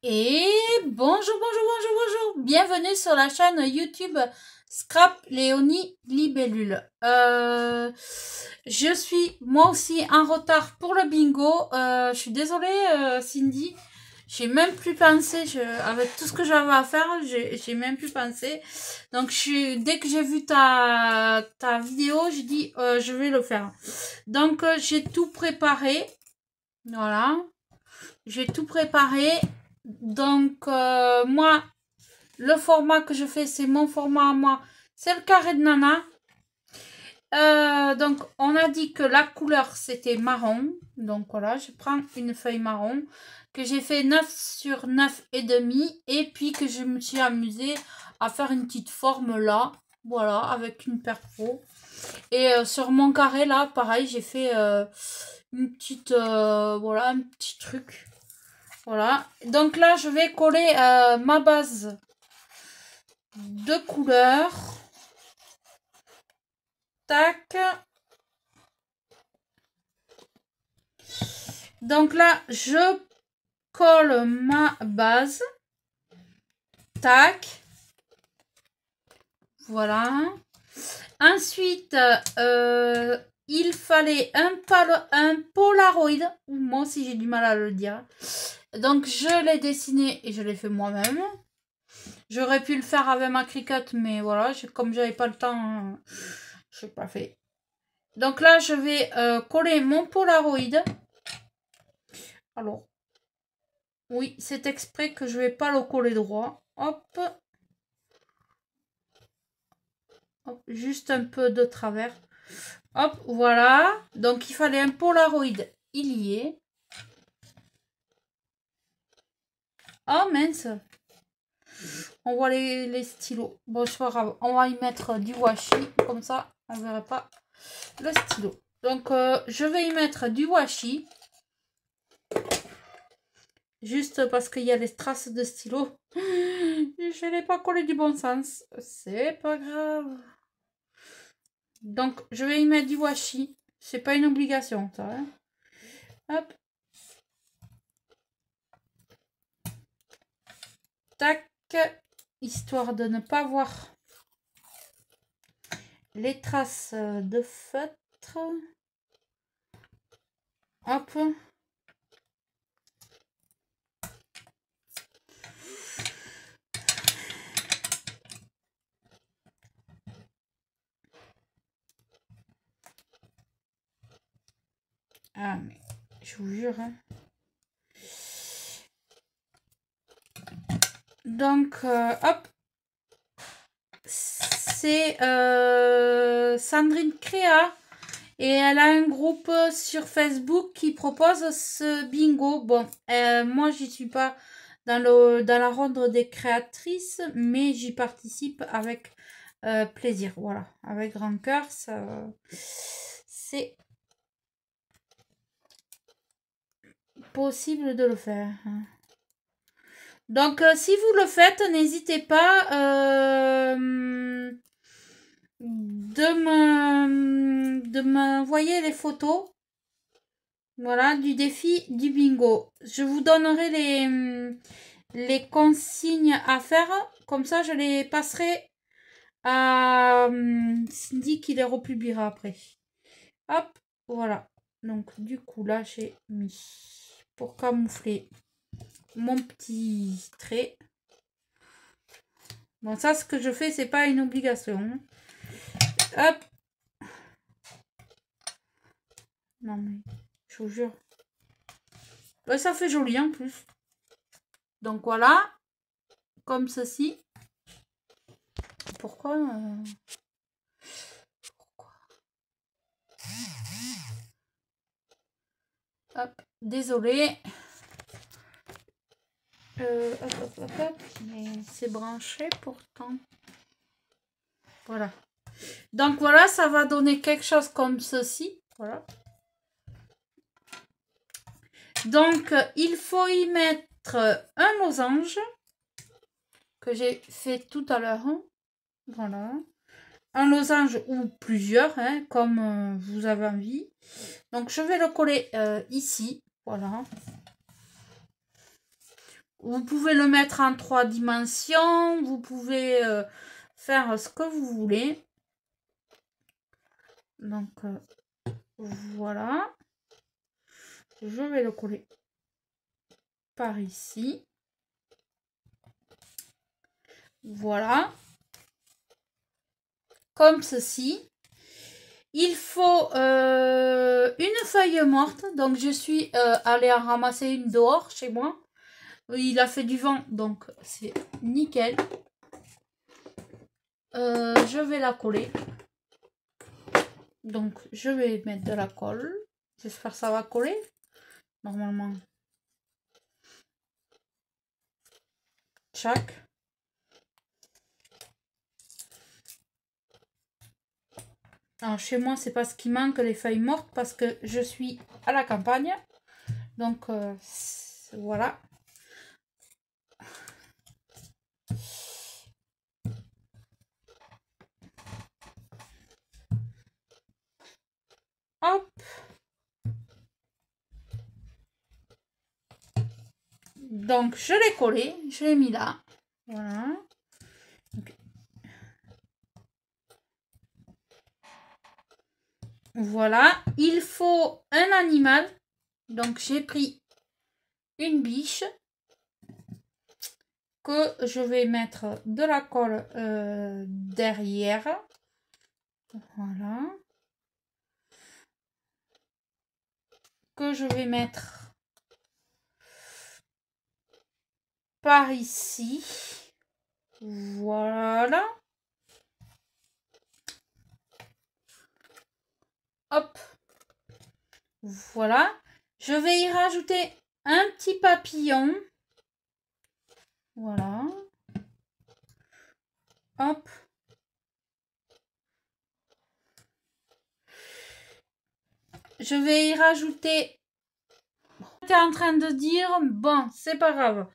Et bonjour, bienvenue sur la chaîne YouTube Scrap Léonie Libellule. Je suis moi aussi en retard pour le bingo. Je suis désolée Cindy, j'ai même plus pensé, avec tout ce que j'avais à faire, j'ai même plus pensé. Donc dès que j'ai vu ta vidéo, j'ai dit je vais le faire. Donc j'ai tout préparé, voilà, j'ai tout préparé. Donc, moi, le format que je fais, c'est mon format à moi. C'est le carré de nana. Donc, on a dit que la couleur, c'était marron. Donc, voilà, je prends une feuille marron que j'ai fait 9 sur 9 et demi. Et puis, que je me suis amusée à faire une petite forme là. Voilà, avec une perfo. Et sur mon carré, là, pareil, j'ai fait une petite... voilà, un petit truc. Voilà, donc là je vais coller ma base de couleur. Tac. Donc là je colle ma base. Tac. Voilà. Ensuite, il fallait un Polaroid. Moi aussi j'ai du mal à le dire. Donc je l'ai dessiné et je l'ai fait moi-même. J'aurais pu le faire avec ma Cricut, mais voilà, comme j'avais pas le temps, je n'ai pas fait. Donc là, je vais coller mon Polaroid. Alors, oui, c'est exprès que je vais pas le coller droit. Hop. Hop, juste un peu de travers. Hop, voilà. Donc, il fallait un Polaroid. Il y est. Oh, mince. On voit les stylos. Bon, c'est pas grave. On va y mettre du washi. Comme ça, on ne verra pas le stylo. Donc, je vais y mettre du washi. Juste parce qu'il y a les traces de stylo. Je l'ai pas collé du bon sens. C'est pas grave. Donc, je vais y mettre du washi. C'est pas une obligation, ça. Hein. Hop. Tac. Histoire de ne pas voir les traces de feutre. Hop. Ah, mais je vous jure. Hein. Donc, hop. C'est Sandrine Créa. Et elle a un groupe sur Facebook qui propose ce bingo. Bon, moi, j'y suis pas dans la ronde des créatrices, mais j'y participe avec plaisir. Voilà, avec grand cœur, c'est possible de le faire. Donc, si vous le faites, n'hésitez pas de m'envoyer les photos. Voilà, du défi du bingo. Je vous donnerai les consignes à faire. Comme ça, je les passerai à Cindy qui les republiera après. Hop, voilà. Donc, du coup, là, j'ai mis pour camoufler mon petit trait. Bon, ça, ce que je fais, c'est pas une obligation. Hop. Non, mais je vous jure. Ouais, ça fait joli en plus. Donc, voilà. Comme ceci. Pourquoi Hop, désolé. Mais c'est branché pourtant. Voilà. Donc voilà, ça va donner quelque chose comme ceci. Voilà. Donc, il faut y mettre un losange que j'ai fait tout à l'heure. Voilà. Un losange ou plusieurs, hein, comme vous avez envie. Donc, je vais le coller ici. Voilà. vous pouvez le mettre en 3 dimensions. Vous pouvez faire ce que vous voulez. Donc, voilà. Je vais le coller par ici. Voilà. Comme ceci. Il faut une feuille morte. Donc, je suis allée en ramasser une dehors chez moi. Il a fait du vent, donc c'est nickel. Je vais la coller. Donc, je vais mettre de la colle. J'espère que ça va coller. Normalement. Tchac. Alors, chez moi, c'est parce qu'il manque les feuilles mortes parce que je suis à la campagne. Donc, voilà. Hop. Donc, je l'ai collé. Je l'ai mis là. Voilà. Okay. Voilà. Il faut un animal. Donc, j'ai pris une biche que je vais mettre de la colle derrière. Voilà. Que je vais mettre par ici. Voilà. Hop. Voilà. Je vais y rajouter un petit papillon. Voilà. Hop. Je vais y rajouter... J'étais en train de dire... Bon, c'est pas grave.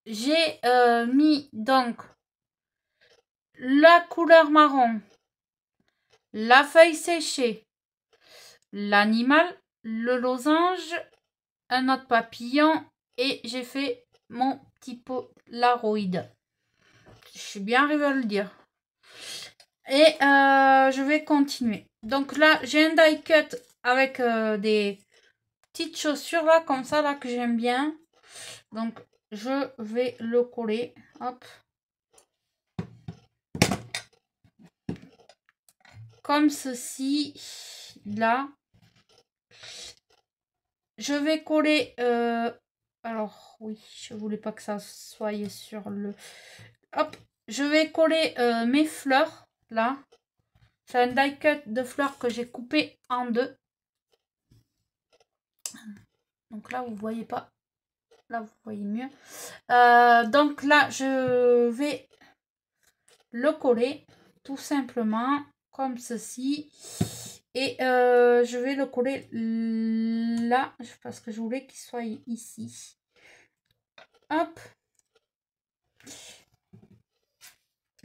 J'ai mis donc la couleur marron, la feuille séchée, l'animal, le losange, un autre papillon et j'ai fait mon petit Polaroid. Je suis bien arrivée à le dire. Et je vais continuer. Donc là, j'ai un die cut avec des petites chaussures là, comme ça, là, que j'aime bien. Donc, je vais le coller. Hop. Comme ceci. Là. Je vais coller... alors, oui, je voulais pas que ça soit sur le... Hop. Je vais coller mes fleurs, là. C'est un die cut de fleurs que j'ai coupé en deux. Donc là, vous voyez pas. Là, vous voyez mieux. Donc là, je vais le coller tout simplement comme ceci. Et je vais le coller là parce que je voulais qu'il soit ici. Hop.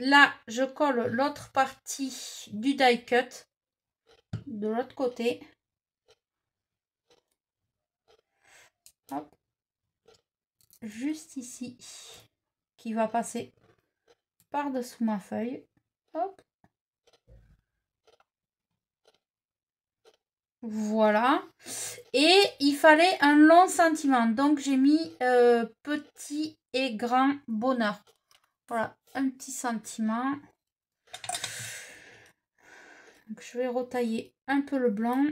Là, je colle l'autre partie du die cut de l'autre côté. Hop. Juste ici, qui va passer par-dessous ma feuille. Hop. Voilà. Et il fallait un long sentiment. Donc, j'ai mis petit et grand bonheur. Voilà, un petit sentiment. Donc, je vais retailler un peu le blanc.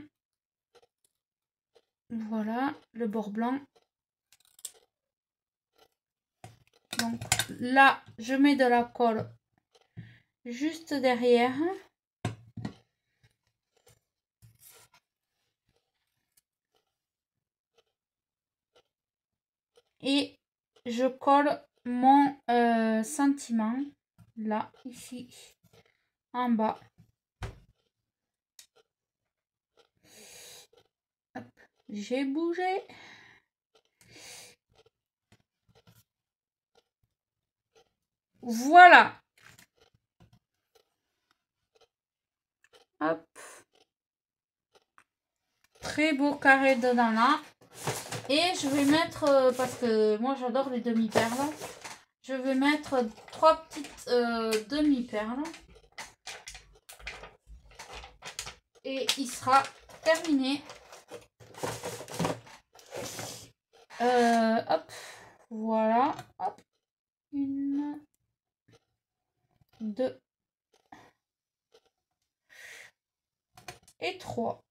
Voilà, le bord blanc. Donc là, je mets de la colle juste derrière. Et je colle mon sentiment là, ici, en bas. J'ai bougé. Voilà. Hop. Très beau carré de nana. Et je vais mettre, parce que moi j'adore les demi-perles, je vais mettre 3 petites demi-perles. Et il sera terminé. Hop, voilà. Hop. 1, 2 et 3.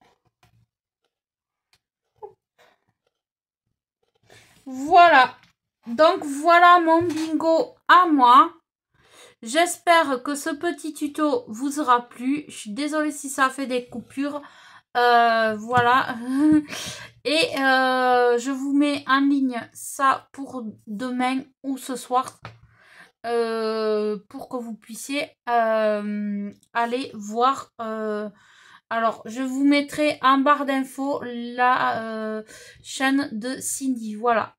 Voilà. Donc voilà mon bingo à moi. J'espère que ce petit tuto vous aura plu. Je suis désolée si ça fait des coupures. Voilà. Et je vous mets en ligne ça pour demain ou ce soir. Pour que vous puissiez aller voir. Alors, je vous mettrai en barre d'infos la chaîne de Cindy. Voilà.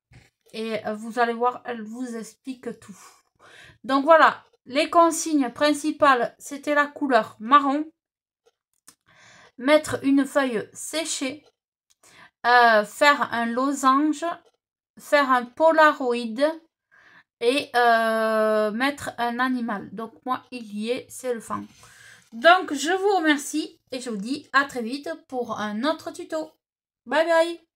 Et vous allez voir, elle vous explique tout. Donc voilà, les consignes principales, c'était la couleur marron. Mettre une feuille séchée. Faire un losange. Faire un polaroid. Et mettre un animal. Donc moi, il y est, c'est le fan. Donc je vous remercie et je vous dis à très vite pour un autre tuto. Bye bye.